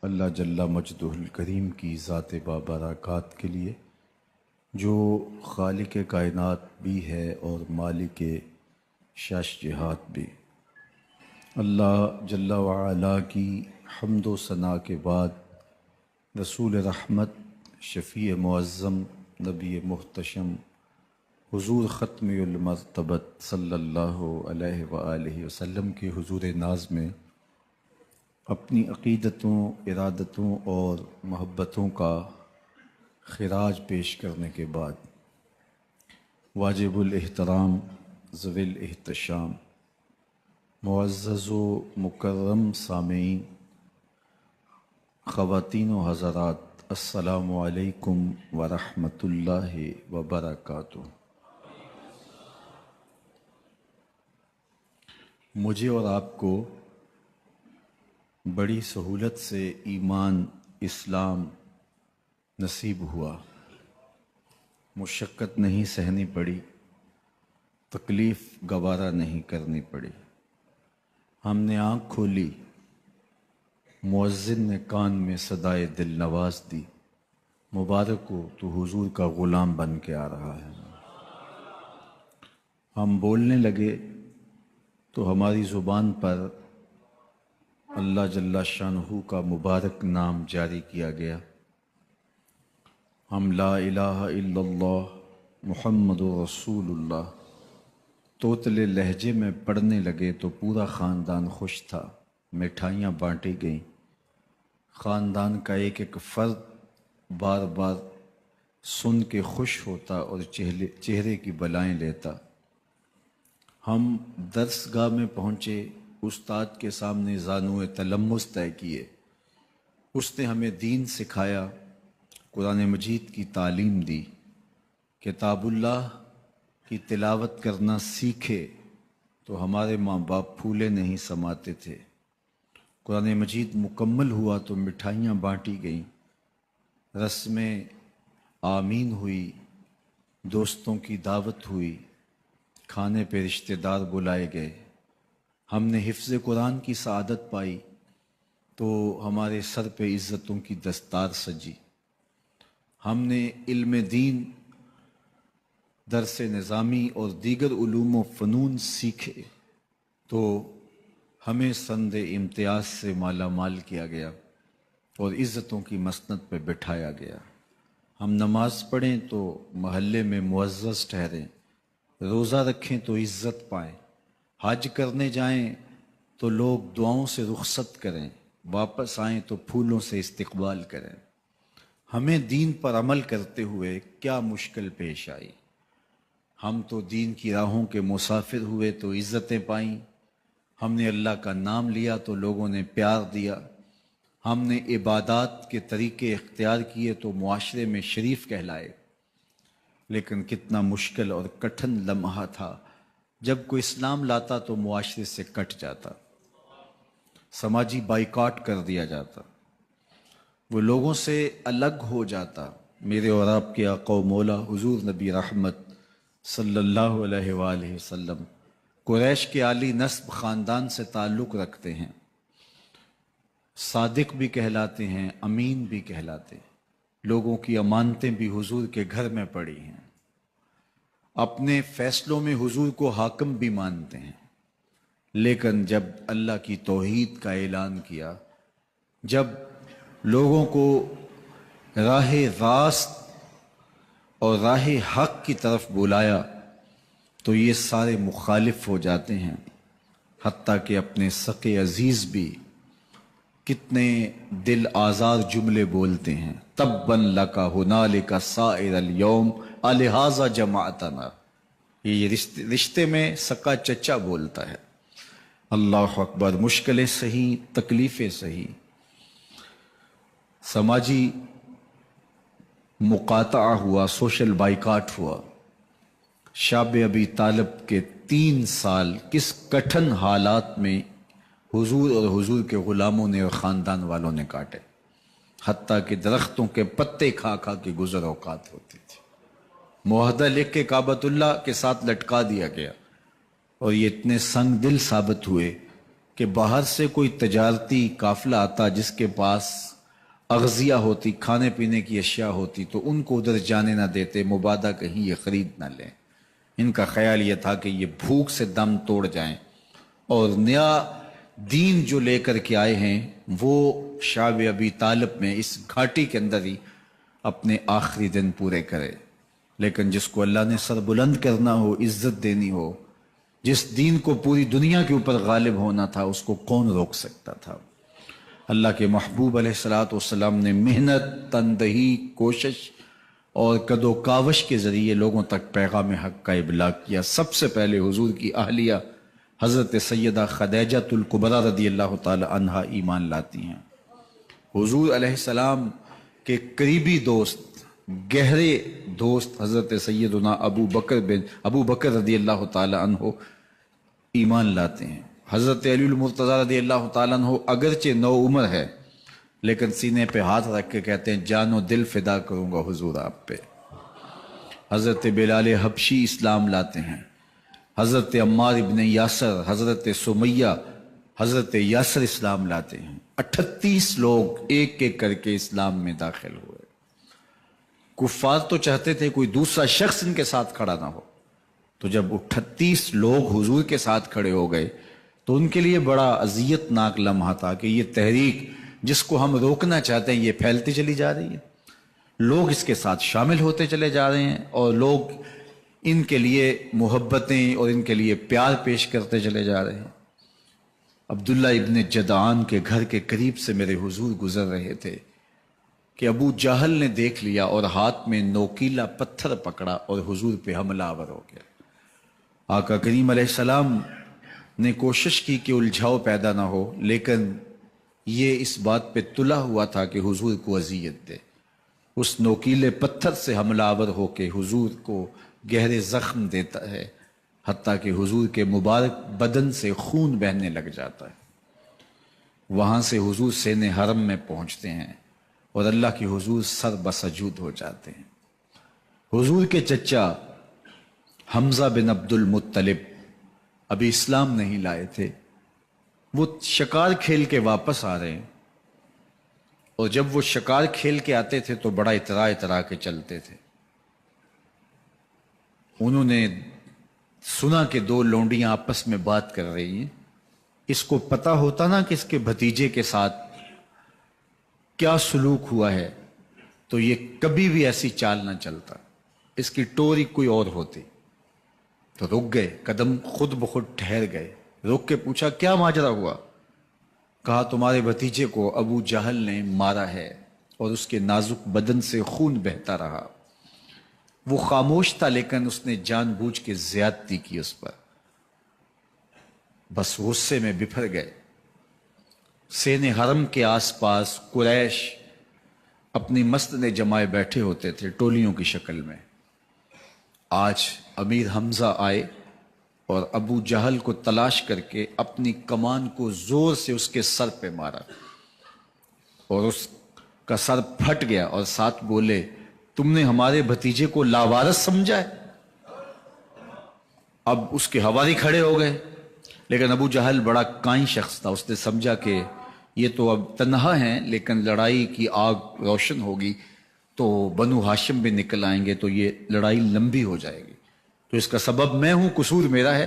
اللہ جل مجدہ الکریم کی ذات بابرکات کے لیے جو خالق کائنات بھی ہے اور مالک شش جہات بھی۔ اللہ جل وعلا کی حمد و ثنا کے بعد رسول رحمت، شفیع معظم، نبی محتشم، حضور ختم المرتبت صلی اللہ علیہ وآلہ وسلم کے حضور ناز میں اپنی عقیدتوں، ارادتوں اور محبتوں کا خراج پیش کرنے کے بعد واجب الاحترام، ذوی الاحتشام، معزز و مکرم سامعین، خواتین و حضرات، السلام علیکم ورحمۃ اللہ وبرکاتہ۔ مجھے اور آپ کو بڑی سہولت سے ایمان اسلام نصیب ہوا، مشقت نہیں سہنی پڑی، تکلیف گوارا نہیں کرنی پڑی۔ ہم نے آنکھ کھولی، مؤذن نے کان میں صدائے دل نواز دی، مبارک ہو تو حضور کا غلام بن کے آ رہا ہے۔ ہم بولنے لگے تو ہماری زبان پر اللہ جل شانہ کا مبارک نام جاری کیا گیا۔ ہم لا الہ الا اللہ محمد رسول اللہ توتلے لہجے میں پڑھنے لگے تو پورا خاندان خوش تھا، مٹھائیاں بانٹی گئیں، خاندان کا ایک ایک فرد بار بار سن کے خوش ہوتا اور چہرے کی بلائیں لیتا۔ ہم درس گاہ میں پہنچے، استاد کے سامنے زانو تلمس طے کیے، اس نے ہمیں دین سکھایا، قرآن مجید کی تعلیم دی، کتاب اللہ کی تلاوت کرنا سیکھے تو ہمارے ماں باپ پھولے نہیں سماتے تھے۔ قرآن مجید مکمل ہوا تو مٹھائیاں بانٹی گئیں، رسمیں آمین ہوئی، دوستوں کی دعوت ہوئی، کھانے پہ رشتہ دار بلائے گئے۔ ہم نے حفظ قرآن کی سعادت پائی تو ہمارے سر پہ عزتوں کی دستار سجی۔ ہم نے علم دین، درس نظامی اور دیگر علوم و فنون سیکھے تو ہمیں سند امتیاز سے مالا مال کیا گیا اور عزتوں کی مسند پہ بٹھایا گیا۔ ہم نماز پڑھیں تو محلے میں معزز ٹھہریں، روزہ رکھیں تو عزت پائیں، حج کرنے جائیں تو لوگ دعاؤں سے رخصت کریں، واپس آئیں تو پھولوں سے استقبال کریں۔ ہمیں دین پر عمل کرتے ہوئے کیا مشکل پیش آئی؟ ہم تو دین کی راہوں کے مسافر ہوئے تو عزتیں پائیں، ہم نے اللہ کا نام لیا تو لوگوں نے پیار دیا، ہم نے عبادات کے طریقے اختیار کیے تو معاشرے میں شریف کہلائے۔ لیکن کتنا مشکل اور کٹھن لمحہ تھا جب کوئی اسلام لاتا تو معاشرے سے کٹ جاتا، سماجی بائیکاٹ کر دیا جاتا، وہ لوگوں سے الگ ہو جاتا۔ میرے اور آپ کے آقا و مولا حضور نبی رحمت صلی اللہ علیہ وآلہ وسلم قریش کے عالی نسب خاندان سے تعلق رکھتے ہیں، صادق بھی کہلاتے ہیں، امین بھی کہلاتے ہیں، لوگوں کی امانتیں بھی حضور کے گھر میں پڑی ہیں، اپنے فیصلوں میں حضور کو حاکم بھی مانتے ہیں۔ لیکن جب اللہ کی توحید کا اعلان کیا، جب لوگوں کو راہ راست اور راہ حق کی طرف بلایا تو یہ سارے مخالف ہو جاتے ہیں، حتیٰ کہ اپنے سقے عزیز بھی کتنے دل آزار جملے بولتے ہیں۔ تباً لک ہنالک سائر الیوم الہٰذا جمعتنا، یہ رشتے میں سکا چچا بولتا ہے۔ اللہ اکبر، مشکلیں سہی، تکلیفیں سہی، سماجی مقاطعہ ہوا، سوشل بائیکاٹ ہوا۔ شاب ابی طالب کے 3 سال کس کٹھن حالات میں حضور اور حضور کے غلاموں نے اور خاندان والوں نے کاٹے، حتیٰ کہ درختوں کے پتے کھا کھا کے گزر اوقات ہوتی تھی۔ معاہدہ لکھ کے کعبۃ اللہ کے ساتھ لٹکا دیا گیا اور یہ اتنے سنگ دل ثابت ہوئے کہ باہر سے کوئی تجارتی قافلہ آتا جس کے پاس اغذیہ ہوتی، کھانے پینے کی اشیاء ہوتی، تو ان کو ادھر جانے نہ دیتے، مبادہ کہیں یہ خرید نہ لیں۔ ان کا خیال یہ تھا کہ یہ بھوک سے دم توڑ جائیں، اور نیا دین جو لے کر کے آئے ہیں وہ شعب ابی طالب میں اس گھاٹی کے اندر ہی اپنے آخری دن پورے کرے۔ لیکن جس کو اللہ نے سر بلند کرنا ہو، عزت دینی ہو، جس دین کو پوری دنیا کے اوپر غالب ہونا تھا، اس کو کون روک سکتا تھا؟ اللہ کے محبوب علیہ الصلوۃ والسلام نے محنت، تندہی، کوشش اور کد و کاوش کے ذریعے لوگوں تک پیغام حق کا ابلاغ کیا۔ سب سے پہلے حضور کی اہلیہ حضرت سیدہ خدیجۃ الکبریٰ رضی اللہ تعالی عنہا ایمان لاتی ہیں۔ حضور علیہ السلام کے قریبی دوست، گہرے دوست حضرت سیدنا ابو بکر رضی اللہ تعالی عنہ ایمان لاتے ہیں۔ حضرت علی المرتضیٰ رضی اللہ تعالیٰ عنہ اگرچہ نو عمر ہے، لیکن سینے پہ ہاتھ رکھ کے کہتے ہیں جان و دل فدا کروں گا حضور آپ پہ۔ حضرت بلال حبشی اسلام لاتے ہیں۔ حضرت عمار ابن یاسر، حضرت سمیہ، حضرت یاسر اسلام لاتے ہیں۔ 38 لوگ ایک ایک کر کے اسلام میں داخل ہوئے۔ کفار تو چاہتے تھے کوئی دوسرا شخص ان کے ساتھ کھڑا نہ ہو، تو جب 38 لوگ حضور کے ساتھ کھڑے ہو گئے تو ان کے لیے بڑا اذیت ناک لمحہ تھا کہ یہ تحریک جس کو ہم روکنا چاہتے ہیں یہ پھیلتی چلی جا رہی ہے، لوگ اس کے ساتھ شامل ہوتے چلے جا رہے ہیں، اور لوگ ان کے لیے محبتیں اور ان کے لیے پیار پیش کرتے چلے جا رہے ہیں۔ عبداللہ ابن جدعان کے گھر کے قریب سے میرے حضور گزر رہے تھے کہ ابو جہل نے دیکھ لیا اور ہاتھ میں نوکیلا پتھر پکڑا اور حضور پہ حملہ آور ہو گیا۔ آقا کریم علیہ السلام نے کوشش کی کہ الجھاؤ پیدا نہ ہو، لیکن یہ اس بات پہ تلا ہوا تھا کہ حضور کو اذیت دے۔ اس نوکیلے پتھر سے حملہ آور ہو کے حضور کو گہرے زخم دیتا ہے، حتیٰ کہ حضور کے مبارک بدن سے خون بہنے لگ جاتا ہے۔ وہاں سے حضور سین حرم میں پہنچتے ہیں اور اللہ کے حضور سر بسجود ہو جاتے ہیں۔ حضور کے چچا حمزہ بن عبد المطلب ابھی اسلام نہیں لائے تھے، وہ شکار کھیل کے واپس آ رہے ہیں، اور جب وہ شکار کھیل کے آتے تھے تو بڑا اترا کے چلتے تھے۔ انہوں نے سنا کہ دو لونڈیاں آپس میں بات کر رہی ہیں۔ اس کو پتا ہوتا نا کہ اس کے بھتیجے کے ساتھ کیا سلوک ہوا ہے تو یہ کبھی بھی ایسی چال نہ چلتا، اس کی ٹوری کوئی اور ہوتی۔ تو رک گئے، قدم خود بخود ٹھہر گئے، رک کے پوچھا کیا ماجرا ہوا؟ کہا تمہارے بھتیجے کو ابو جہل نے مارا ہے اور اس کے نازک بدن سے خون بہتا رہا۔ وہ خاموش تھا لیکن اس نے جان بوجھ کے زیادتی کی اس پر، بس غصے میں بفر گئے۔ سین حرم کے آس پاس قریش اپنی مسند جمائے بیٹھے ہوتے تھے ٹولیوں کی شکل میں۔ آج امیر حمزہ آئے اور ابو جہل کو تلاش کر کے اپنی کمان کو زور سے اس کے سر پہ مارا، اور اس کا سر پھٹ گیا، اور ساتھ بولے تم نے ہمارے بھتیجے کو لاوارث سمجھا ہے؟ اب اس کے حوالی کھڑے ہو گئے، لیکن ابو جہل بڑا کائن شخص تھا، اس نے سمجھا کہ یہ تو اب تنہا ہیں، لیکن لڑائی کی آگ روشن ہوگی تو بنو ہاشم بھی نکل آئیں گے تو یہ لڑائی لمبی ہو جائے گی، تو اس کا سبب میں ہوں، قصور میرا ہے۔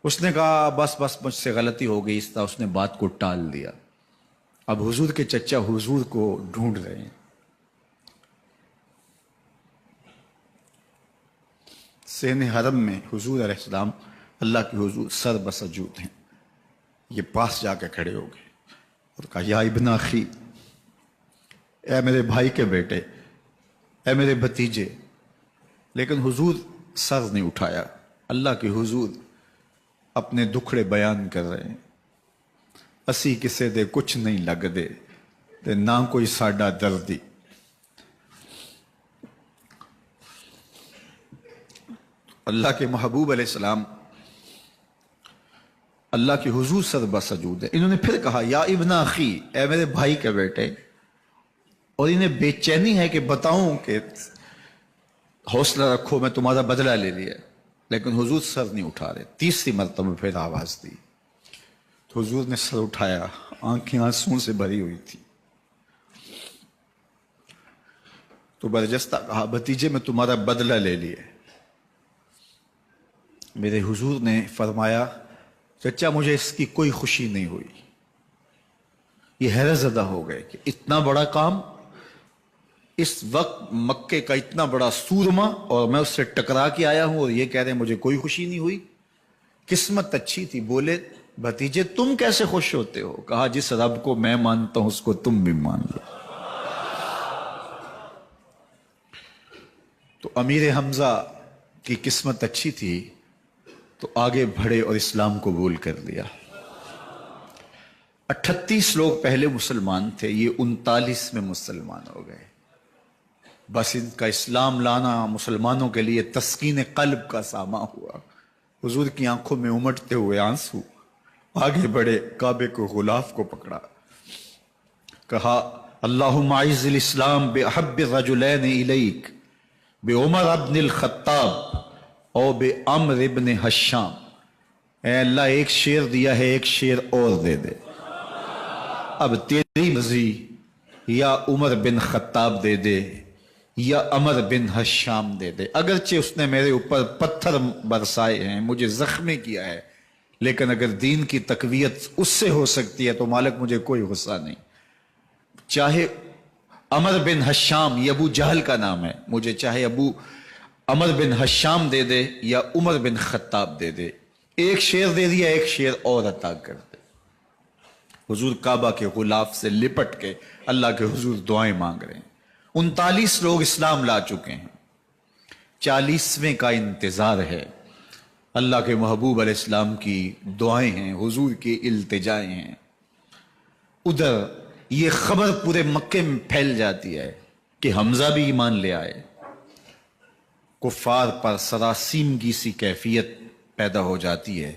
اس نے کہا بس مجھ سے غلطی ہو گئی، اس طرح اس نے بات کو ٹال دیا۔ اب حضور کے چچا حضور کو ڈھونڈ رہے ہیں۔ سین حرم میں حضور علیہ السلام اللہ کے حضور سر بسجود ہیں۔ یہ پاس جا کے کھڑے ہو گئے اور کہا یا ابن اخی، اے میرے بھائی کے بیٹے، اے میرے بھتیجے، لیکن حضور سر نہیں اٹھایا۔ اللہ کے حضور اپنے دکھڑے بیان کر رہے ہیں۔ اسی کسے دے کچھ نہیں لگ دے تے نہ کوئی ساڈا دردی۔ اللہ کے محبوب علیہ السلام اللہ کے حضور سر بسجود ہے۔ انہوں نے پھر کہا یا ابن اخی، اے میرے بھائی کے بیٹے، اور انہیں بے چینی ہے کہ بتاؤں کہ حوصلہ رکھو میں تمہارا بدلہ لے لیا، لیکن حضور سر نہیں اٹھا رہے۔ تیسری مرتبہ پھر آواز دی تو حضور نے سر اٹھایا، آنکھیں آنسوں سے بھری ہوئی تھی، تو برجستہ کہا بھتیجے میں تمہارا بدلہ لے لیے۔ میرے حضور نے فرمایا چچا مجھے اس کی کوئی خوشی نہیں ہوئی۔ یہ حیرت زدہ ہو گئے کہ اتنا بڑا کام، اس وقت مکے کا اتنا بڑا سورما، اور میں اس سے ٹکرا کے آیا ہوں اور یہ کہہ رہے ہیں مجھے کوئی خوشی نہیں ہوئی۔ قسمت اچھی تھی۔ بولے بھتیجے تم کیسے خوش ہوتے ہو؟ کہا جس رب کو میں مانتا ہوں اس کو تم بھی مان لو۔ تو امیر حمزہ کی قسمت اچھی تھی تو آگے بڑھے اور اسلام قبول کر لیا۔ 38 لوگ پہلے مسلمان تھے، یہ 39 میں مسلمان ہو گئے۔ بس ان کا اسلام لانا مسلمانوں کے لیے تسکین قلب کا ساما ہوا۔ حضور کی آنکھوں میں امٹتے ہوئے آنسو، آگے بڑھے، کعبے کو غلاف کو پکڑا، کہا اللہم اعز الاسلام بأحب الرجلین الیک بعمر ابن الخطاب اور بعمر ابن حشام۔ اے اللہ ایک شیر دیا ہے، ایک شیر اور دے دے، اب تیری مرضی، یا عمر بن خطاب دے دے یا عمر بن حشام دے دے۔ اگرچہ اس نے میرے اوپر پتھر برسائے ہیں، مجھے زخمی کیا ہے، لیکن اگر دین کی تقویت اس سے ہو سکتی ہے تو مالک مجھے کوئی غصہ نہیں۔ چاہے عمر بن حشام، یہ ابو جہل کا نام ہے، مجھے چاہے ابو عمر بن حشام دے دے یا عمر بن خطاب دے دے، ایک شیر دے دیا، ایک شیر اور عطا کر دے۔ حضور کعبہ کے غلاف سے لپٹ کے اللہ کے حضور دعائیں مانگ رہے ہیں۔ 39 لوگ اسلام لا چکے ہیں، 40ویں کا انتظار ہے۔ اللہ کے محبوب علیہ السلام کی دعائیں ہیں، حضور کی التجائیں ہیں۔ ادھر یہ خبر پورے مکے میں پھیل جاتی ہے کہ حمزہ بھی ایمان لے آئے۔ کفار پر سراسیمگی سی کیفیت پیدا ہو جاتی ہے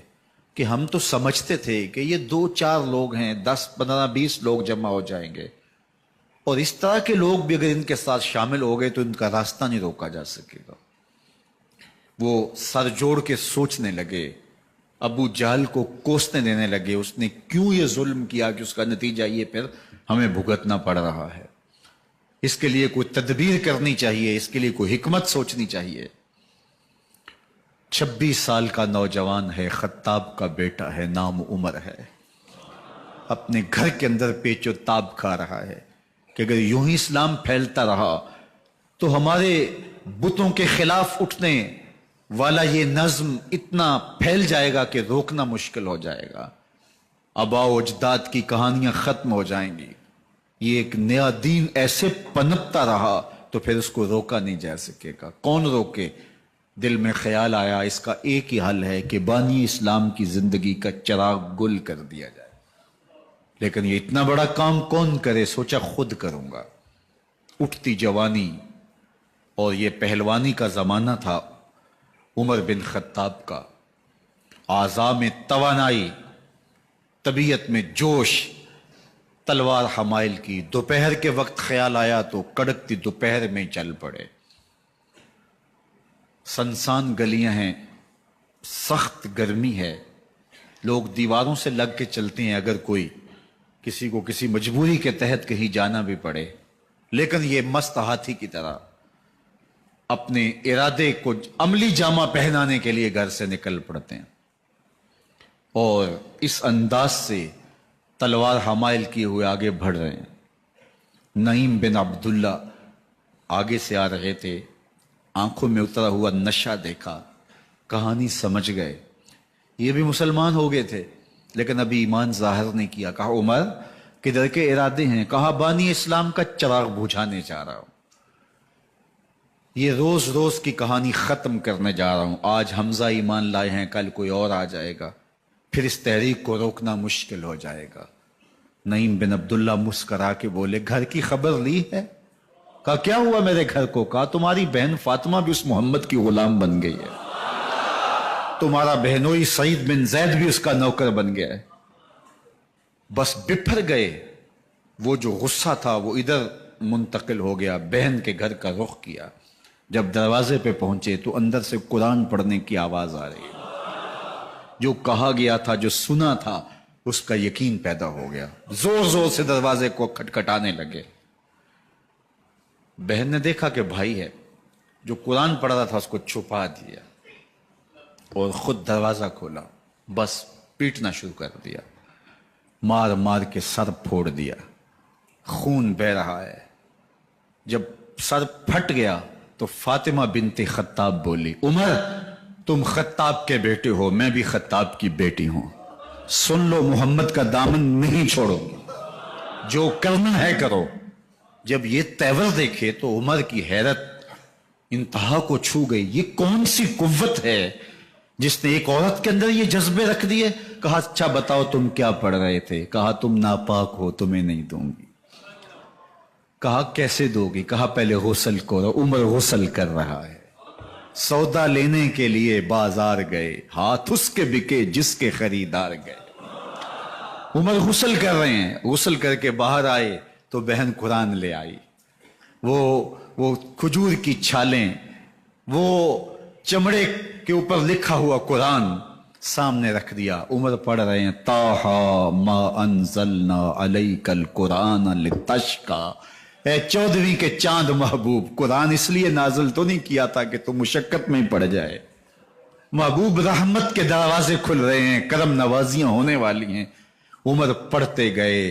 کہ ہم تو سمجھتے تھے کہ یہ 2-4 لوگ ہیں، 10, 15, 20 لوگ جمع ہو جائیں گے، اور اس طرح کے لوگ بھی اگر ان کے ساتھ شامل ہو گئے تو ان کا راستہ نہیں روکا جا سکے گا۔ وہ سر جوڑ کے سوچنے لگے، ابو جہل کو کوسنے دینے لگے، اس نے کیوں یہ ظلم کیا کہ اس کا نتیجہ یہ پھر ہمیں بھگتنا پڑ رہا ہے۔ اس کے لیے کوئی تدبیر کرنی چاہیے، اس کے لیے کوئی حکمت سوچنی چاہیے۔ 26 سال کا نوجوان ہے، خطاب کا بیٹا ہے، نام عمر ہے، اپنے گھر کے اندر پیچ و تاب کھا رہا ہے کہ اگر یوں ہی اسلام پھیلتا رہا تو ہمارے بتوں کے خلاف اٹھنے والا یہ نظم اتنا پھیل جائے گا کہ روکنا مشکل ہو جائے گا، آباء و اجداد کی کہانیاں ختم ہو جائیں گی۔ یہ ایک نیا دین ایسے پنپتا رہا تو پھر اس کو روکا نہیں جا سکے گا۔ کون روکے؟ دل میں خیال آیا اس کا ایک ہی حل ہے کہ بانی اسلام کی زندگی کا چراغ گل کر دیا جائے۔ لیکن یہ اتنا بڑا کام کون کرے؟ سوچا خود کروں گا۔ اٹھتی جوانی اور یہ پہلوانی کا زمانہ تھا عمر بن خطاب کا، اعضاء میں توانائی، طبیعت میں جوش، تلوار حمائل کی۔ دوپہر کے وقت خیال آیا تو کڑکتی دوپہر میں چل پڑے۔ سنسان گلیاں ہیں، سخت گرمی ہے، لوگ دیواروں سے لگ کے چلتے ہیں اگر کوئی کسی کو کسی مجبوری کے تحت کہیں جانا بھی پڑے، لیکن یہ مست ہاتھی کی طرح اپنے ارادے کو عملی جامہ پہنانے کے لیے گھر سے نکل پڑتے ہیں، اور اس انداز سے تلوار حمائل کیے ہوئے آگے بڑھ رہے ہیں۔ نعیم بن عبداللہ آگے سے آ رہے تھے، آنکھوں میں اترا ہوا نشہ دیکھا، کہانی سمجھ گئے۔ یہ بھی مسلمان ہو گئے تھے لیکن ابھی ایمان ظاہر نہیں کیا۔ کہا عمر کدھر کے ارادے ہیں؟ کہا بانی اسلام کا چراغ بجھانے جا رہا ہوں، یہ روز روز کی کہانی ختم کرنے جا رہا ہوں۔ آج حمزہ ایمان لائے ہیں، کل کوئی اور آ جائے گا، پھر اس تحریک کو روکنا مشکل ہو جائے گا۔ نعیم بن عبداللہ مسکرا کے بولے گھر کی خبر لی ہے؟ کہا کیا ہوا میرے گھر کو؟ کہا تمہاری بہن فاطمہ بھی اس محمد کی غلام بن گئی ہے، تمہارا بہنوئی سعید بن زید بھی اس کا نوکر بن گیا ہے۔ بس بپھر گئے، وہ جو غصہ تھا وہ ادھر منتقل ہو گیا، بہن کے گھر کا رخ کیا۔ جب دروازے پہ پہنچے تو اندر سے قرآن پڑھنے کی آواز آ رہی ہے۔ جو کہا گیا تھا، جو سنا تھا، اس کا یقین پیدا ہو گیا، زور زور سے دروازے کو کھٹکھٹانے لگے۔ بہن نے دیکھا کہ بھائی ہے، جو قرآن پڑھ رہا تھا اس کو چھپا دیا اور خود دروازہ کھولا، بس پیٹنا شروع کر دیا، مار مار کے سر پھوڑ دیا، خون بہہ رہا ہے۔ جب سر پھٹ گیا تو فاطمہ بنت خطاب بولی، عمر تم خطاب کے بیٹے ہو، میں بھی خطاب کی بیٹی ہوں، سن لو محمد کا دامن نہیں چھوڑو، جو کرنا ہے کرو۔ جب یہ تیور دیکھے تو عمر کی حیرت انتہا کو چھو گئی، یہ کون سی قوت ہے جس نے ایک عورت کے اندر یہ جذبے رکھ دیے؟ کہا اچھا بتاؤ تم کیا پڑھ رہے تھے؟ کہا تم ناپاک ہو، تمہیں نہیں دوں گی۔ کہا کیسے دو گی؟ کہا پہلے غسل کرو۔ عمر غسل کر رہا ہے، سودا لینے کے لیے بازار گئے، ہاتھ اس کے بکے جس کے خریدار گئے۔ عمر غسل کر رہے ہیں، غسل کر کے باہر آئے تو بہن قرآن لے آئی، وہ کھجور کی چھالیں، وہ چمڑے کے اوپر لکھا ہوا قرآن سامنے رکھ دیا۔ عمر پڑھ رہے ہیں، طٰہٰ ما انزلنا علیک القرآن لتشقیٰ، اے 14ویں کے چاند محبوب، قرآن اس لیے نازل تو نہیں کیا تھا کہ تم مشقت میں پڑ جائے۔ محبوب رحمت کے دروازے کھل رہے ہیں، کرم نوازیاں ہونے والی ہیں۔ عمر پڑھتے گئے،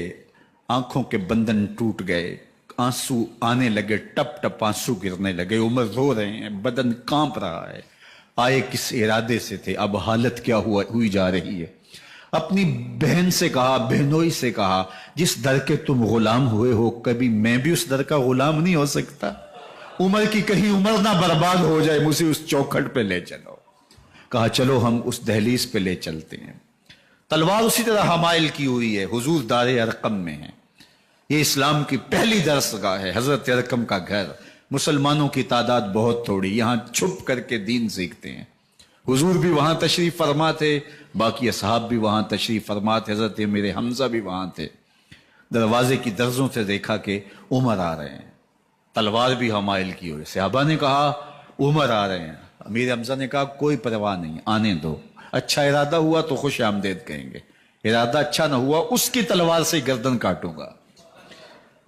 آنکھوں کے بندن ٹوٹ گئے، آنسو آنے لگے، ٹپ ٹپ آنسو گرنے لگے۔ عمر رو رہے ہیں، بدن کانپ رہا ہے۔ آئے کس ارادے سے تھے، اب حالت کیا ہوئی جا رہی ہے۔ اپنی بہن سے کہا، بہنوئی سے کہا، جس در کے تم غلام ہوئے ہو کبھی میں بھی اس در کا غلام نہیں ہو سکتا؟ عمر کی کہیں عمر نہ برباد ہو جائے، مجھے اس چوکھٹ پہ لے چلو۔ کہا چلو ہم اس دہلیز پہ لے چلتے ہیں۔ تلوار اسی طرح حمائل کی ہوئی ہے، حضور دار ارقم میں ہے۔ یہ اسلام کی پہلی درسگاہ ہے، حضرت ارقم کا گھر۔ مسلمانوں کی تعداد بہت تھوڑی، یہاں چھپ کر کے دین سیکھتے ہیں۔ حضور بھی وہاں تشریف فرما تھے، باقی اصحاب بھی وہاں تشریف فرما تھے، حضرت میرے حمزہ بھی وہاں تھے۔ دروازے کی درزوں سے دیکھا کہ عمر آ رہے ہیں، تلوار بھی حمائل کی ہوئی۔ صحابہ نے کہا عمر آ رہے ہیں، امیر حمزہ نے کہا کوئی پرواہ نہیں، آنے دو، اچھا ارادہ ہوا تو خوش آمدید کہیں گے، ارادہ اچھا نہ ہوا اس کی تلوار سے گردن کاٹوں گا۔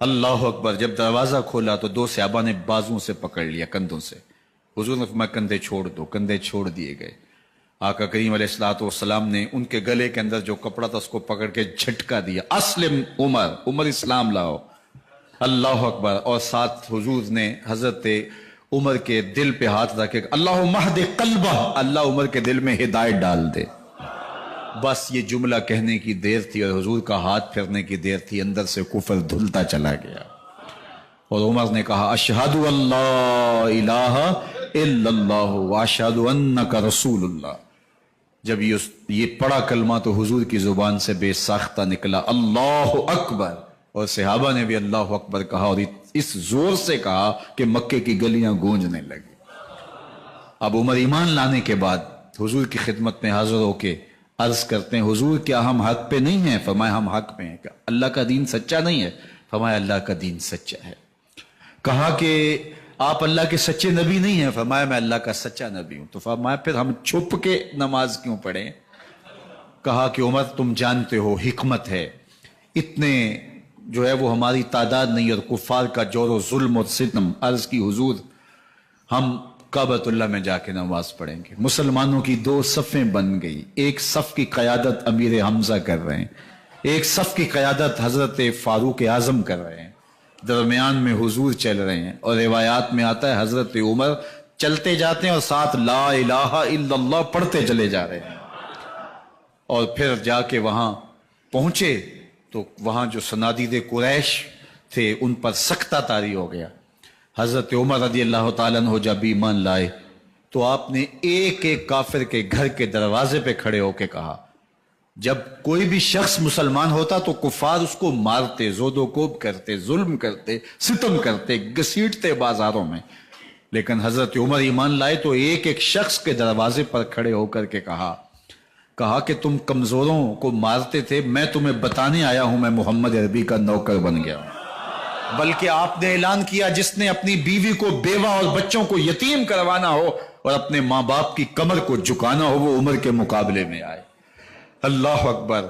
اللہ اکبر۔ جب دروازہ کھولا تو دو صحابہ نے بازوں سے پکڑ لیا، کندھوں سے۔ حضور نے فرمایا کندھے چھوڑ دو، کندھے چھوڑ دیے گئے۔ آقا کریم علیہ الصلوۃ والسلام نے ان کے گلے کے اندر جو کپڑا تھا اس کو پکڑ کے جھٹکا دیا، اسلم عمر، عمر اسلام لاؤ۔ اللہ اکبر۔ اور ساتھ حضور نے حضرت عمر کے دل پہ ہاتھ رکھے، اللہم اہد قلبہ، اللہ عمر کے دل میں ہدایت ڈال دے۔ بس یہ جملہ کہنے کی دیر تھی اور حضور کا ہاتھ پھرنے کی دیر تھی، اندر سے کفر دھلتا چلا گیا۔ اور عمر نے کہا اشہد ان لا الہ الا اللہ واشہد انک رسول اللہ۔ جب یہ پڑا کلمہ تو حضور کی زبان سے بے ساختہ نکلا اللہ اکبر، اور صحابہ نے بھی اللہ اکبر کہا، اور اس زور سے کہا کہ مکے کی گلیاں گونجنے لگی۔ اب عمر ایمان لانے کے بعد حضور کی خدمت میں حاضر ہو کے عرض کرتے ہیں حضور کیا ہم حق پہ نہیں ہیں؟ فرمایا ہم حق پہ ہیں۔ کہ اللہ کا دین سچا نہیں ہے؟ فرمایا اللہ کا دین سچا ہے۔ کہا کہ آپ اللہ کے سچے نبی نہیں ہیں؟ فرمایا میں اللہ کا سچا نبی ہوں۔ تو فرمایا پھر ہم چھپ کے نماز کیوں پڑھیں؟ کہا کہ عمر تم جانتے ہو حکمت ہے، اتنے جو ہے وہ ہماری تعداد نہیں، اور کفار کا جور و ظلم اور ستم۔ عرض کی حضور ہم کعبۃ اللہ میں جا کے نماز پڑھیں گے۔ مسلمانوں کی دو صفیں بن گئی، ایک صف کی قیادت امیر حمزہ کر رہے ہیں، ایک صف کی قیادت حضرت فاروق اعظم کر رہے ہیں، درمیان میں حضور چل رہے ہیں، اور روایات میں آتا ہے حضرت عمر چلتے جاتے ہیں اور ساتھ لا الہ الا اللہ پڑھتے چلے جا رہے ہیں۔ اور پھر جا کے وہاں پہنچے تو وہاں جو صنادید قریش تھے ان پر سکتہ طاری ہو گیا۔ حضرت عمر رضی اللہ تعالیٰ عنہ جب ایمان لائے تو آپ نے ایک ایک کافر کے گھر کے دروازے پہ کھڑے ہو کے کہا، جب کوئی بھی شخص مسلمان ہوتا تو کفار اس کو مارتے، زود و کوب کرتے، ظلم کرتے، ستم کرتے، گھسیٹتے بازاروں میں، لیکن حضرت عمر ایمان لائے تو ایک ایک شخص کے دروازے پر کھڑے ہو کر کے کہا کہ تم کمزوروں کو مارتے تھے، میں تمہیں بتانے آیا ہوں میں محمد عربی کا نوکر بن گیا ہوں۔ بلکہ آپ نے اعلان کیا جس نے اپنی بیوی کو، بیوہ اور بچوں کو یتیم کروانا ہو اور اپنے ماں باپ کی کمر کو جھکانا ہو وہ عمر کے مقابلے میں آئے۔ اللہ اکبر۔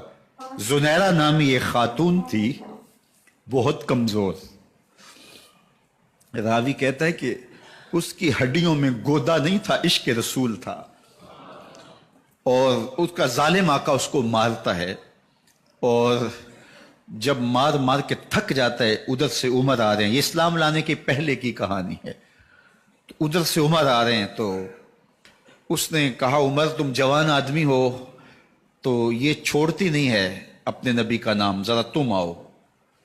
زنیرہ نامی ایک خاتون تھی، بہت کمزور. راوی کہتا ہے کہ اس کی ہڈیوں میں گودا نہیں تھا، عشق رسول تھا. اور اس کا ظالم آقا اس کو مارتا ہے، اور جب مار مار کے تھک جاتا ہے، ادھر سے عمر آ رہے ہیں. یہ اسلام لانے کے پہلے کی کہانی ہے. تو ادھر سے عمر آ رہے ہیں تو اس نے کہا عمر تم جوان آدمی ہو تو یہ چھوڑتی نہیں ہے اپنے نبی کا نام، ذرا تم آؤ.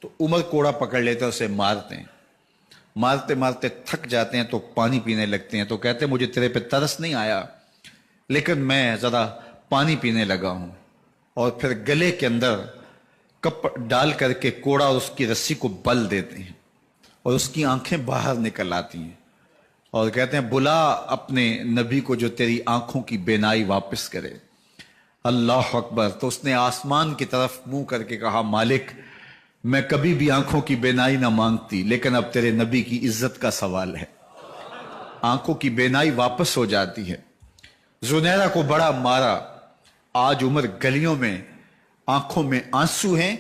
تو عمر کوڑا پکڑ لیتے اسے مارتے ہیں. مارتے مارتے تھک جاتے ہیں تو پانی پینے لگتے ہیں. تو کہتے ہیں مجھے تیرے پہ ترس نہیں آیا لیکن میں ذرا پانی پینے لگا ہوں. اور پھر گلے کے اندر کپ ڈال کر کے کوڑا اور اس کی رسی کو بل دیتے ہیں اور اس کی آنکھیں باہر نکل آتی ہیں. اور کہتے ہیں بلا اپنے نبی کو جو تیری آنکھوں کی بینائی واپس کرے. اللہ اکبر. تو اس نے آسمان کی طرف منہ کر کے کہا مالک میں کبھی بھی آنکھوں کی بینائی نہ مانگتی، لیکن اب تیرے نبی کی عزت کا سوال ہے. آنکھوں کی بینائی واپس ہو جاتی ہے. زنیرہ کو بڑا مارا. آج عمر گلیوں میں آنکھوں میں آنسو ہیں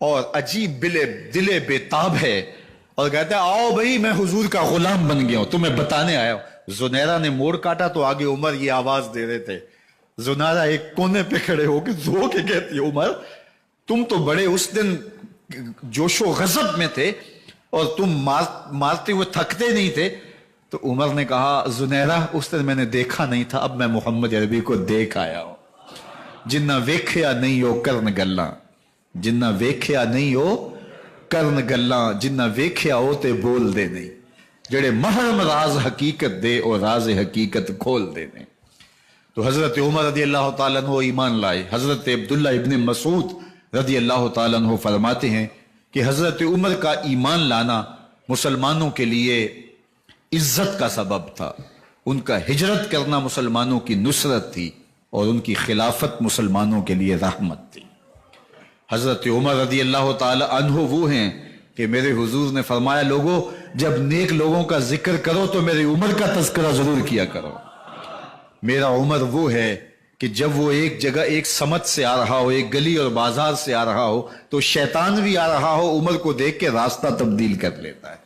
اور عجیب دلے بےتاب ہے، اور کہتا ہے آؤ بھئی میں حضور کا غلام بن گیا ہوں، تمہیں بتانے آیا ہوں. زنیرہ نے موڑ کاٹا تو آگے عمر یہ آواز دے رہے تھے. زنیرہ ایک کونے پہ کھڑے ہو کے رو کے کہتی ہے عمر تم تو بڑے اس دن جوش و غضب میں تھے اور تم مارتے ہوئے تھکتے نہیں تھے. تو عمر نے کہا زنیرہ اس دن میں نے دیکھا نہیں تھا، اب میں محمد عربی کو دیکھ آیا ہوں. جنہ ویکھیا نہیں ہو کرن گلاں، جنہ ویکھیا نہیں ہو کرن گلاں، جنہ ویکھیا ہو تے بول دے نہیں، جڑے محرم راز حقیقت دے اور راز حقیقت کھول دے نہیں. تو حضرت عمر رضی اللہ تعالیٰ عنہ ایمان لائے. حضرت عبداللہ ابن مسعود رضی اللہ تعالیٰ عنہ فرماتے ہیں کہ حضرت عمر کا ایمان لانا مسلمانوں کے لیے عزت کا سبب تھا. ان کا ہجرت کرنا مسلمانوں کی نصرت تھی اور ان کی خلافت مسلمانوں کے لیے رحمت تھی. حضرت عمر رضی اللہ تعالی عنہ وہ ہیں کہ میرے حضور نے فرمایا لوگوں جب نیک لوگوں کا ذکر کرو تو میرے عمر کا تذکرہ ضرور کیا کرو. میرا عمر وہ ہے کہ جب وہ ایک جگہ ایک سمت سے آ رہا ہو، ایک گلی اور بازار سے آ رہا ہو تو شیطان بھی آ رہا ہو، عمر کو دیکھ کے راستہ تبدیل کر لیتا ہے.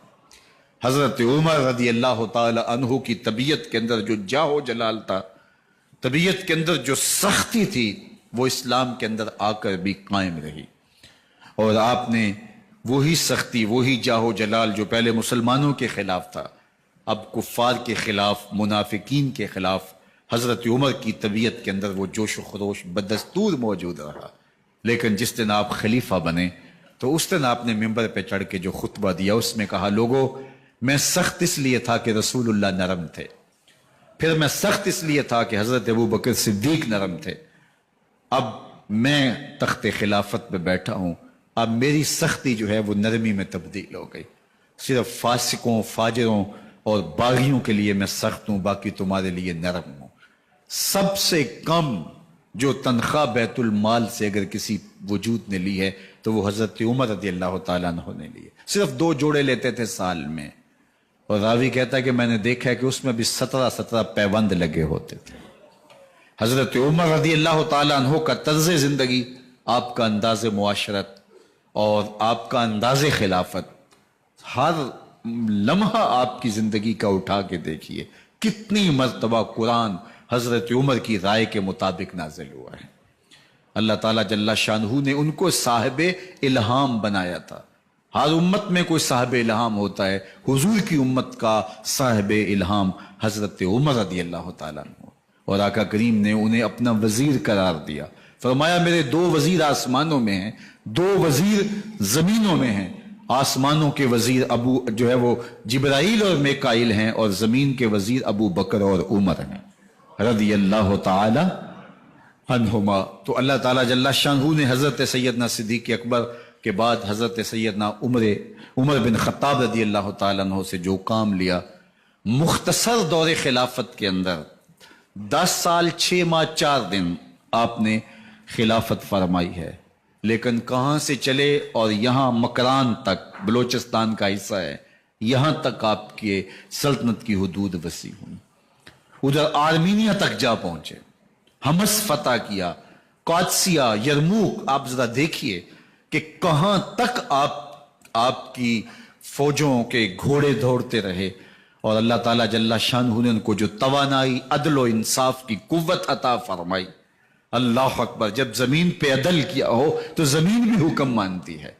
حضرت عمر رضی اللہ تعالی عنہ کی طبیعت کے اندر جو جاہ و جلال تھا، طبیعت کے اندر جو سختی تھی، وہ اسلام کے اندر آ کر بھی قائم رہی. اور آپ نے وہی سختی، وہی جاہ و جلال جو پہلے مسلمانوں کے خلاف تھا، اب کفار کے خلاف، منافقین کے خلاف حضرت عمر کی طبیعت کے اندر وہ جوش و خروش بدستور موجود رہا. لیکن جس دن آپ خلیفہ بنے تو اس دن آپ نے ممبر پہ چڑھ کے جو خطبہ دیا اس میں کہا لوگوں میں سخت اس لیے تھا کہ رسول اللہ نرم تھے، پھر میں سخت اس لیے تھا کہ حضرت ابو بکر صدیق نرم تھے، اب میں تخت خلافت پہ بیٹھا ہوں، اب میری سختی جو ہے وہ نرمی میں تبدیل ہو گئی. صرف فاسقوں، فاجروں اور باغیوں کے لیے میں سخت ہوں، باقی تمہارے لیے نرم ہوں. سب سے کم جو تنخواہ بیت المال سے اگر کسی وجود نے لی ہے تو وہ حضرت عمر رضی اللہ تعالیٰ عنہ نے لی ہے. صرف 2 جوڑے لیتے تھے سال میں، اور راوی کہتا ہے کہ میں نے دیکھا ہے کہ اس میں بھی 17 پیوند لگے ہوتے تھے. حضرت عمر رضی اللہ تعالیٰ عنہ کا طرز زندگی، آپ کا انداز معاشرت اور آپ کا انداز خلافت، ہر لمحہ آپ کی زندگی کا اٹھا کے دیکھیے کتنی مرتبہ قرآن حضرت عمر کی رائے کے مطابق نازل ہوا ہے. اللہ تعالیٰ جل شانہ نے ان کو صاحب الہام بنایا تھا. ہر امت میں کوئی صاحب الہام ہوتا ہے، حضور کی امت کا صاحب الہام حضرت عمر رضی اللہ تعالیٰ عنہ، اور آقا کریم نے انہیں اپنا وزیر قرار دیا. فرمایا میرے 2 وزیر آسمانوں میں ہیں، 2 وزیر زمینوں میں ہیں. آسمانوں کے وزیر ابو جو ہے وہ جبرائیل اور میکائیل ہیں، اور زمین کے وزیر ابو بکر اور عمر ہیں رضی اللہ تعالی عنہما. تو اللہ تعالیٰ جل شانہ نے حضرت سیدنا صدیق اکبر کے بعد حضرت سیدنا عمر بن خطاب رضی اللہ تعالیٰ عنہ سے جو کام لیا، مختصر دور خلافت کے اندر 10 سال 6 ماہ 4 دن آپ نے خلافت فرمائی ہے. لیکن کہاں سے چلے اور یہاں مکران تک، بلوچستان کا حصہ ہے، یہاں تک آپ کے سلطنت کی حدود وسیع ہوئی. ادھر آرمینیا تک جا پہنچے، ہمس فتح کیا، قادسیہ، یرموک، آپ ذرا دیکھیے کہ کہاں تک آپ کی فوجوں کے گھوڑے دوڑتے رہے، اور اللہ تعالیٰ جل شانہ نے ان کو جو توانائی، عدل و انصاف کی قوت عطا فرمائی۔ اللہ اکبر! جب زمین پہ عدل کیا ہو تو زمین بھی حکم مانتی ہے،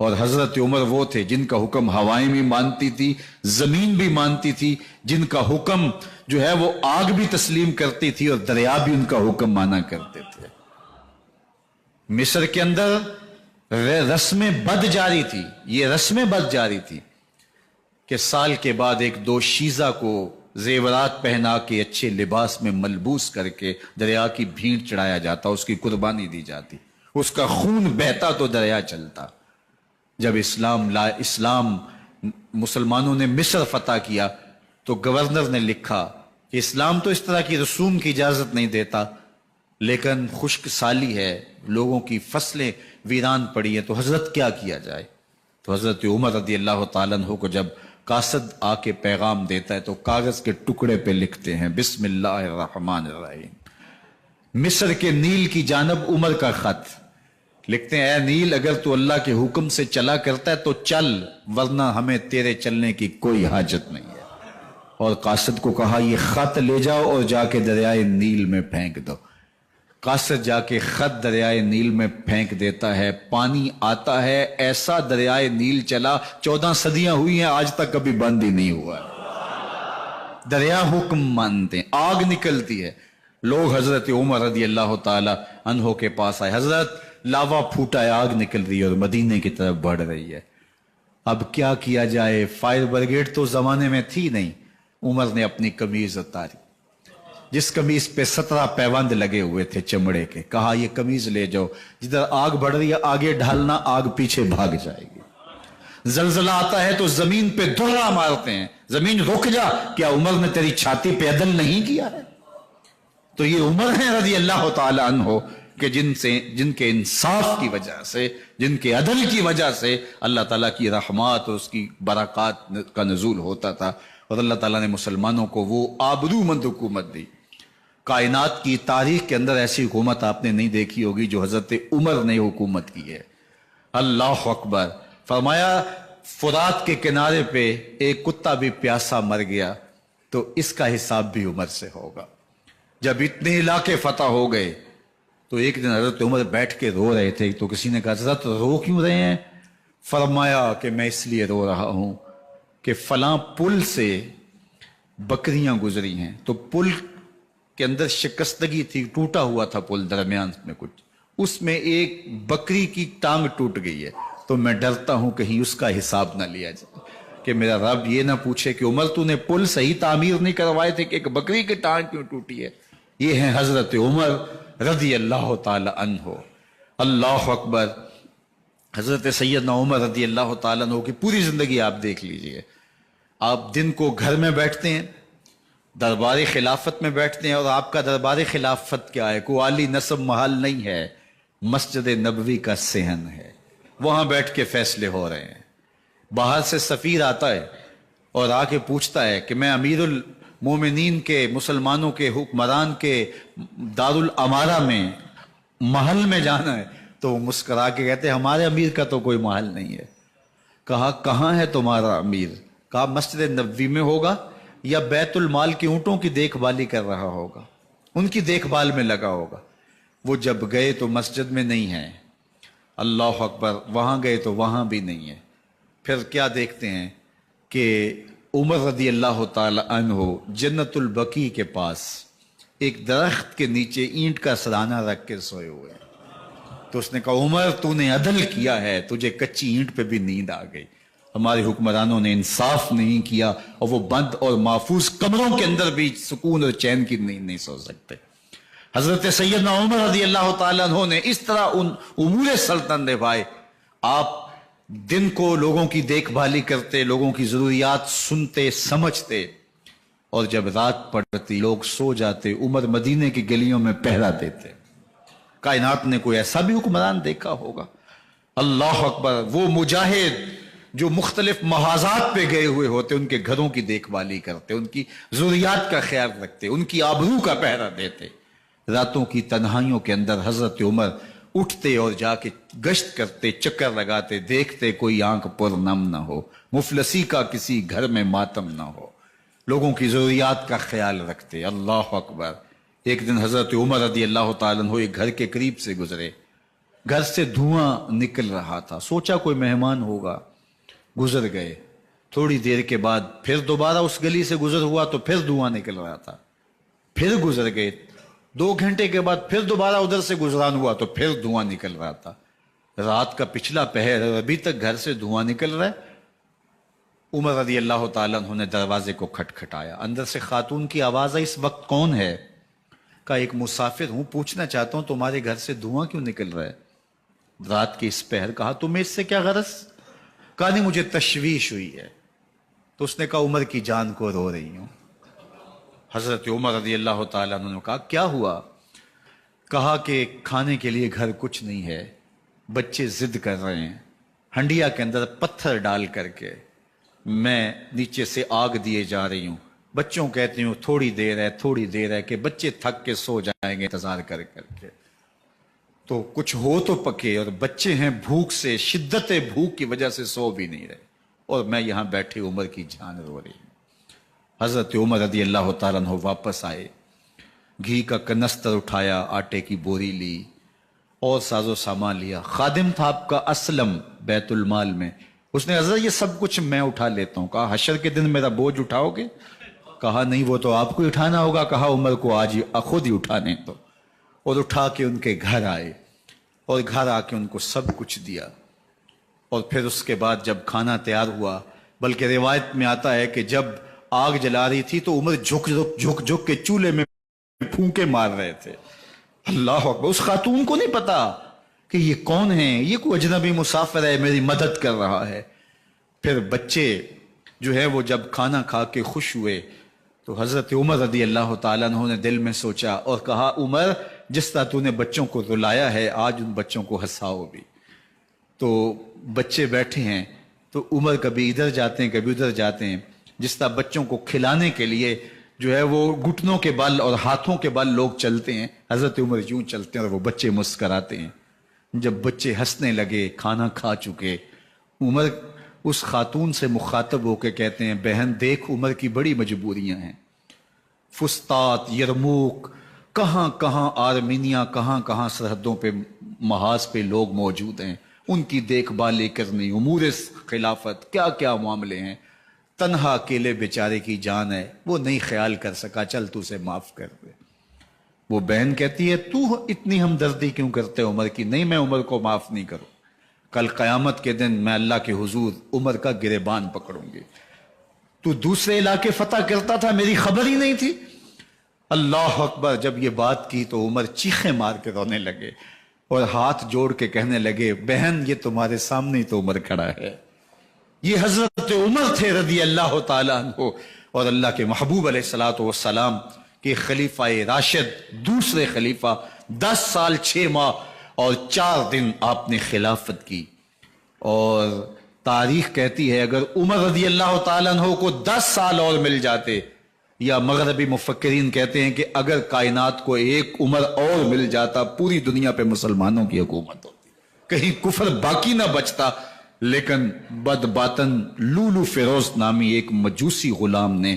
اور حضرت عمر وہ تھے جن کا حکم ہوائیں بھی مانتی تھی، زمین بھی مانتی تھی، جن کا حکم جو ہے وہ آگ بھی تسلیم کرتی تھی، اور دریا بھی ان کا حکم مانا کرتے تھے۔ مصر کے اندر رسم بد جاری تھی، یہ رسم بد جاری تھی کہ سال کے بعد ایک دو شیزہ کو زیورات پہنا کے اچھے لباس میں ملبوس کر کے دریا کی بھینٹ چڑھایا جاتا، اس کی قربانی دی جاتی، اس کا خون بہتا تو دریا چلتا۔ جب اسلام مسلمانوں نے مصر فتح کیا تو گورنر نے لکھا کہ اسلام تو اس طرح کی رسوم کی اجازت نہیں دیتا، لیکن خشک سالی ہے، لوگوں کی فصلیں ویران پڑی ہیں، تو حضرت کیا کیا جائے؟ تو حضرت عمر رضی اللہ تعالیٰ عنہ کو جب قاصد آ کے پیغام دیتا ہے تو کاغذ کے ٹکڑے پہ لکھتے ہیں بسم اللہ الرحمن الرحیم، مصر کے نیل کی جانب عمر کا خط لکھتے ہیں، اے نیل اگر تو اللہ کے حکم سے چلا کرتا ہے تو چل، ورنہ ہمیں تیرے چلنے کی کوئی حاجت نہیں ہے۔ اور قاصد کو کہا یہ خط لے جاؤ اور جا کے دریائے نیل میں پھینک دو۔ قاصد جا کے خط دریائے نیل میں پھینک دیتا ہے، پانی آتا ہے، ایسا دریائے نیل چلا 14 صدیاں ہوئی ہیں آج تک کبھی بند ہی نہیں ہوا ہے۔ دریا حکم مانتے ہیں، آگ نکلتی ہے۔ لوگ حضرت عمر رضی اللہ تعالی عنہ کے پاس آئے، حضرت لاوا پھوٹا ہے، آگ نکل رہی ہے اور مدینے کی طرف بڑھ رہی ہے، اب کیا کیا جائے؟ فائر بریگیڈ تو زمانے میں تھی نہیں۔ عمر نے اپنی قمیض اتاری، جس قمیض پہ 17 پیوند لگے ہوئے تھے چمڑے کے، کہا یہ قمیض لے جاؤ، جدھر آگ بڑھ رہی ہے آگے ڈھالنا، آگ پیچھے بھاگ جائے گی۔ زلزلہ آتا ہے تو زمین پہ دھرا مارتے ہیں، زمین رک جا، کیا عمر نے تیری چھاتی پہ عدل نہیں کیا ہے؟ تو یہ عمر ہیں رضی اللہ تعالی عنہ کہ جن کے انصاف کی وجہ سے، جن کے عدل کی وجہ سے اللہ تعالیٰ کی رحمات اور اس کی برکات کا نزول ہوتا تھا، اور اللہ تعالیٰ نے مسلمانوں کو وہ آبرو مند حکومت دی۔ کائنات کی تاریخ کے اندر ایسی حکومت آپ نے نہیں دیکھی ہوگی جو حضرت عمر نے حکومت کی ہے۔ اللہ اکبر! فرمایا فرات کے کنارے پہ ایک کتا بھی پیاسا مر گیا تو اس کا حساب بھی عمر سے ہوگا۔ جب اتنے علاقے فتح ہو گئے تو ایک دن حضرت عمر بیٹھ کے رو رہے تھے، تو کسی نے کہا حضرت رو کیوں رہے ہیں؟ فرمایا کہ میں اس لیے رو رہا ہوں کہ فلاں پل سے بکریاں گزری ہیں، تو پل کے اندر شکستگی تھی، ٹوٹا ہوا تھا پل درمیان میں کچھ، اس میں ایک بکری کی ٹانگ ٹوٹ گئی ہے، تو میں ڈرتا ہوں کہیں اس کا حساب نہ لیا جائے، کہ میرا رب یہ نہ پوچھے کہ عمر تو نے پل صحیح تعمیر نہیں کروائے تھے کہ ایک بکری کی ٹانگ کیوں ٹوٹی ہے۔ یہ ہیں حضرت عمر رضی اللہ تعالی عنہ۔ اللہ اکبر! حضرت سیدنا عمر رضی اللہ تعالیٰ عنہ کی پوری زندگی آپ دیکھ لیجئے۔ آپ دن کو گھر میں بیٹھتے ہیں، دربار خلافت میں بیٹھتے ہیں، اور آپ کا دربار خلافت کیا ہے؟ کوئی عالی نصب محل نہیں ہے، مسجد نبوی کا صحن ہے، وہاں بیٹھ کے فیصلے ہو رہے ہیں۔ باہر سے سفیر آتا ہے اور آ کے پوچھتا ہے کہ میں امیر المومنین کے، مسلمانوں کے حکمران کے دارالامارہ میں محل میں جانا ہے، تو وہ مسکرا کے کہتے ہیں ہمارے امیر کا تو کوئی محل نہیں ہے۔ کہا کہاں ہے تمہارا امیر؟ کہا مسجد نبوی میں ہوگا یا بیت المال کے اونٹوں کی دیکھ بھالی کر رہا ہوگا، ان کی دیکھ بھال میں لگا ہوگا۔ وہ جب گئے تو مسجد میں نہیں ہے، اللہ اکبر، وہاں گئے تو وہاں بھی نہیں ہے۔ پھر کیا دیکھتے ہیں کہ عمر رضی اللہ تعالی عنہ جنت البقیع کے پاس ایک درخت کے نیچے اینٹ کا سرانہ رکھ کے سوئے ہوئے ہیں۔ تو اس نے کہا عمر تو نے عدل کیا ہے، تجھے کچی اینٹ پہ بھی نیند آ گئی، ہمارے حکمرانوں نے انصاف نہیں کیا، اور وہ بند اور محفوظ کمروں کے اندر بھی سکون اور چین کی نیند نہیں سو سکتے۔ حضرت سیدنا عمر رضی اللہ تعالیٰ عنہ نے اس طرح ان امور سلطنت نبھائے۔ آپ دن کو لوگوں کی دیکھ بھالی کرتے، لوگوں کی ضروریات سنتے سمجھتے، اور جب رات پڑتی لوگ سو جاتے، عمر مدینے کی گلیوں میں پہرا دیتے۔ کائنات نے کوئی ایسا بھی حکمران دیکھا ہوگا؟ اللہ اکبر! وہ مجاہد جو مختلف محاذات پہ گئے ہوئے ہوتے، ان کے گھروں کی دیکھ بھالی کرتے، ان کی ضروریات کا خیال رکھتے، ان کی آبرو کا پہرا دیتے۔ راتوں کی تنہائیوں کے اندر حضرت عمر اٹھتے اور جا کے گشت کرتے، چکر لگاتے، دیکھتے کوئی آنکھ پر نم نہ ہو، مفلسی کا کسی گھر میں ماتم نہ ہو، لوگوں کی ضروریات کا خیال رکھتے۔ اللہ اکبر۔ ایک دن حضرت عمر رضی اللہ تعالیٰ عنہ ایک گھر کے قریب سے گزرے، گھر سے دھواں نکل رہا تھا، سوچا کوئی مہمان ہوگا، گزر گئے۔ تھوڑی دیر کے بعد پھر دوبارہ اس گلی سے گزر ہوا تو پھر دھواں نکل رہا تھا، پھر گزر گئے۔ 2 گھنٹے کے بعد پھر دوبارہ ادھر سے گزران ہوا تو پھر دھواں نکل رہا تھا۔ رات کا پچھلا پہر ہے، ابھی تک گھر سے دھواں نکل رہا ہے۔ عمر رضی اللہ تعالیٰ عنہ نے دروازے کو کھٹکھٹایا، اندر سے خاتون کی آواز آئی، اس وقت کون ہے؟ کہا ایک مسافر ہوں، پوچھنا چاہتا ہوں تمہارے گھر سے دھواں کیوں نکل رہا ہے رات کے اس پہر؟ کہا تمہیں اس سے کیا غرض؟ کہا نہیں مجھے تشویش ہوئی ہے۔ تو اس نے کہا عمر کی جان کو رو رہی ہوں۔ حضرت عمر رضی اللہ تعالیٰ عنہ نے کہا کیا ہوا؟ کہا کہ کھانے کے لیے گھر کچھ نہیں ہے، بچے ضد کر رہے ہیں، ہنڈیا کے اندر پتھر ڈال کر کے میں نیچے سے آگ دیے جا رہی ہوں، بچوں کہتی ہوں تھوڑی دیر ہے کہ بچے تھک کے سو جائیں گے انتظار کر کر کے، تو کچھ ہو تو پکے، اور بچے ہیں بھوک سے، شدت بھوک کی وجہ سے سو بھی نہیں رہے، اور میں یہاں بیٹھے عمر کی جان رو رہی ہوں۔ حضرت عمر رضی اللہ تعالیٰ عنہ واپس آئے، گھی کا کنستر اٹھایا، آٹے کی بوری لی اور ساز و سامان لیا۔ خادم تھا آپ کا اسلم بیت المال میں، اس نے حضرت یہ سب کچھ میں اٹھا لیتا ہوں۔ کہا حشر کے دن میرا بوجھ اٹھاؤ گے؟ کہا نہیں وہ تو آپ کو اٹھانا ہوگا۔ کہا عمر کو آج خود ہی اٹھانے تو، اور اٹھا کے ان کے گھر آئے اور گھر آ کے ان کو سب کچھ دیا۔ اور پھر اس کے بعد جب کھانا تیار ہوا، بلکہ روایت میں آتا ہے کہ جب آگ جلا رہی تھی تو عمر جھک کے چولہے میں پھونکے مار رہے تھے۔ اللہ اکبر۔ اس خاتون کو نہیں پتا کہ یہ کون ہے، یہ کوئی اجنبی مسافر ہے میری مدد کر رہا ہے۔ پھر بچے جو ہے وہ جب کھانا کھا کے خوش ہوئے تو حضرت عمر رضی اللہ تعالیٰ عنہ نے دل میں سوچا اور کہا عمر جس طرح تو نے بچوں کو رلایا ہے آج ان بچوں کو ہنساؤ بھی۔ تو بچے بیٹھے ہیں تو عمر کبھی ادھر جاتے ہیں کبھی ادھر جاتے ہیں، جس طرح بچوں کو کھلانے کے لیے جو ہے وہ گھٹنوں کے بل اور ہاتھوں کے بل لوگ چلتے ہیں، حضرت عمر یوں چلتے ہیں اور وہ بچے مسکراتے ہیں۔ جب بچے ہنسنے لگے، کھانا کھا چکے، عمر اس خاتون سے مخاطب ہو کے کہتے ہیں بہن دیکھ عمر کی بڑی مجبوریاں ہیں، فسطاط، یرموک، کہاں کہاں آرمینیا، کہاں کہاں سرحدوں پہ محاذ پہ لوگ موجود ہیں، ان کی دیکھ بھال کرنی، امور خلافت، کیا کیا معاملے ہیں، تنہا اکیلے بیچارے کی جان ہے وہ نہیں خیال کر سکا، چل تو اسے معاف کر دے۔ وہ بہن کہتی ہے تو اتنی ہمدردی کیوں کرتے عمر کی؟ نہیں میں عمر کو معاف نہیں کروں، کل قیامت کے دن میں اللہ کے حضور عمر کا گریبان پکڑوں گی۔ تو دوسرے علاقے فتح کرتا تھا میری خبر ہی نہیں تھی؟ اللہ اکبر۔ جب یہ بات کی تو عمر چیخیں مار کے رونے لگے اور ہاتھ جوڑ کے کہنے لگے بہن یہ تمہارے سامنے ہی تو عمر کھڑا ہے، یہ حضرت عمر تھے رضی اللہ تعالیٰ عنہ، اور اللہ کے محبوب علیہ الصلوۃ والسلام کے خلیفہ راشد، دوسرے خلیفہ، 10 سال 6 ماہ اور 4 دن آپ نے خلافت کی۔ اور تاریخ کہتی ہے اگر عمر رضی اللہ تعالیٰ عنہ کو 10 سال اور مل جاتے، یا مغربی مفکرین کہتے ہیں کہ اگر کائنات کو ایک عمر اور مل جاتا پوری دنیا پہ مسلمانوں کی حکومت ہوتی، کہیں کفر باقی نہ بچتا۔ لیکن بد باطن لولو فیروز نامی ایک مجوسی غلام نے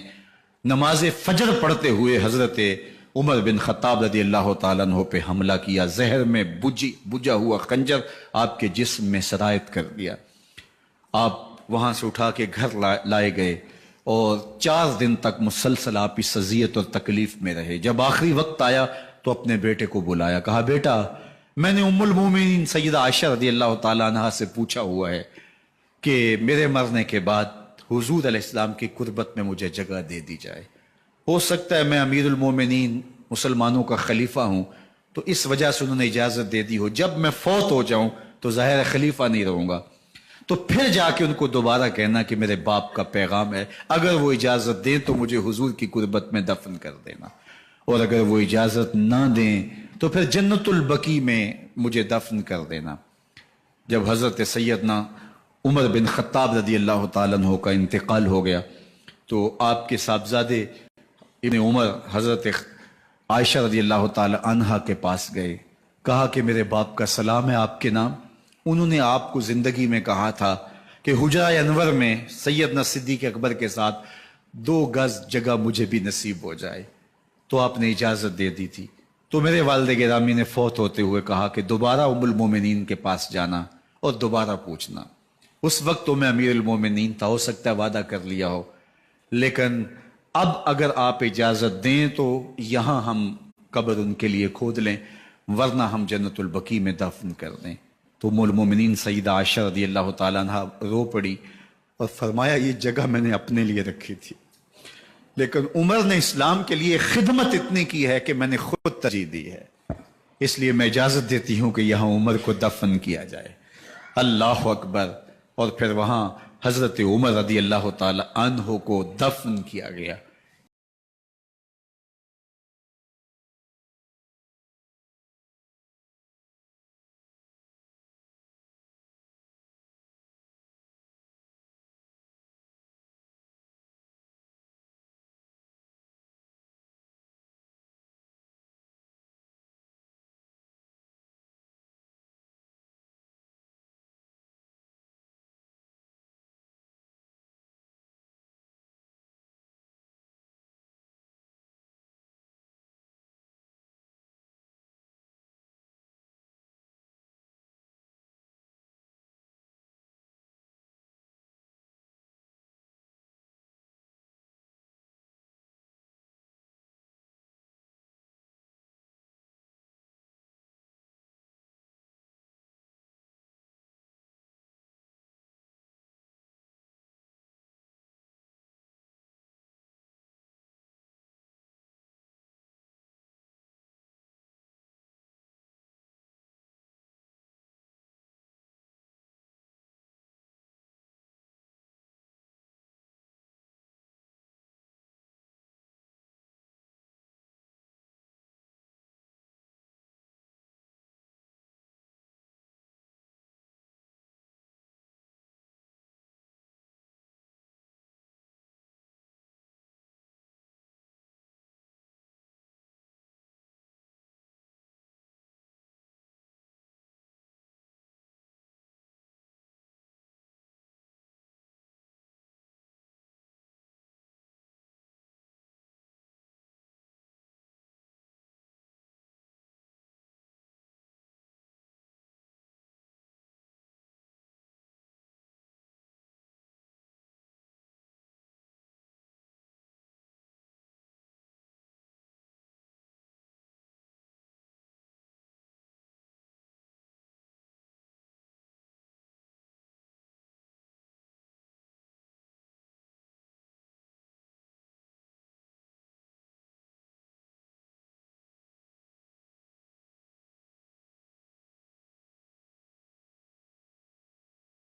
نماز فجر پڑھتے ہوئے حضرت عمر بن خطاب رضی اللہ تعالیٰ عنہ پہ حملہ کیا، زہر میں بجھا ہوا خنجر آپ کے جسم میں سرایت کر دیا۔ آپ وہاں سے اٹھا کے گھر لائے گئے اور 4 دن تک مسلسل آپ اس اذیت اور تکلیف میں رہے۔ جب آخری وقت آیا تو اپنے بیٹے کو بلایا، کہا بیٹا میں نے ام المومنین سیدہ عائشہ رضی اللہ تعالیٰ عنہ سے پوچھا ہوا ہے کہ میرے مرنے کے بعد حضور علیہ السلام کی قربت میں مجھے جگہ دے دی جائے، ہو سکتا ہے میں امیر المومنین مسلمانوں کا خلیفہ ہوں تو اس وجہ سے انہوں نے اجازت دے دی ہو، جب میں فوت ہو جاؤں تو ظاہر خلیفہ نہیں رہوں گا، تو پھر جا کے ان کو دوبارہ کہنا کہ میرے باپ کا پیغام ہے، اگر وہ اجازت دیں تو مجھے حضور کی قربت میں دفن کر دینا، اور اگر وہ اجازت نہ دیں تو پھر جنت البقیع میں مجھے دفن کر دینا۔ جب حضرت سیدنا عمر بن خطاب رضی اللہ تعالیٰ عنہ کا انتقال ہو گیا تو آپ کے صاحبزادے ابن عمر حضرت عائشہ رضی اللہ تعالی عنہا کے پاس گئے، کہا کہ میرے باپ کا سلام ہے آپ کے نام، انہوں نے آپ کو زندگی میں کہا تھا کہ حجرہ انور میں سیدنا صدیق اکبر کے ساتھ 2 گز جگہ مجھے بھی نصیب ہو جائے، تو آپ نے اجازت دے دی تھی۔ تو میرے والد گرامی نے فوت ہوتے ہوئے کہا کہ دوبارہ ام المومنین کے پاس جانا اور دوبارہ پوچھنا۔ اس وقت تو میں امیر المومنین تھا، ہو سکتا ہے وعدہ کر لیا ہو، لیکن اب اگر آپ اجازت دیں تو یہاں ہم قبر ان کے لیے کھود لیں، ورنہ ہم جنت البقیع میں دفن کر دیں۔ تو ام المومنین سیدہ عائشہ رضی اللہ تعالیٰ عنہ رو پڑی اور فرمایا یہ جگہ میں نے اپنے لیے رکھی تھی، لیکن عمر نے اسلام کے لیے خدمت اتنی کی ہے کہ میں نے خود ترجیح دی ہے، اس لیے میں اجازت دیتی ہوں کہ یہاں عمر کو دفن کیا جائے۔ اللہ اکبر۔ اور پھر وہاں حضرت عمر رضی اللہ تعالی عنہ کو دفن کیا گیا۔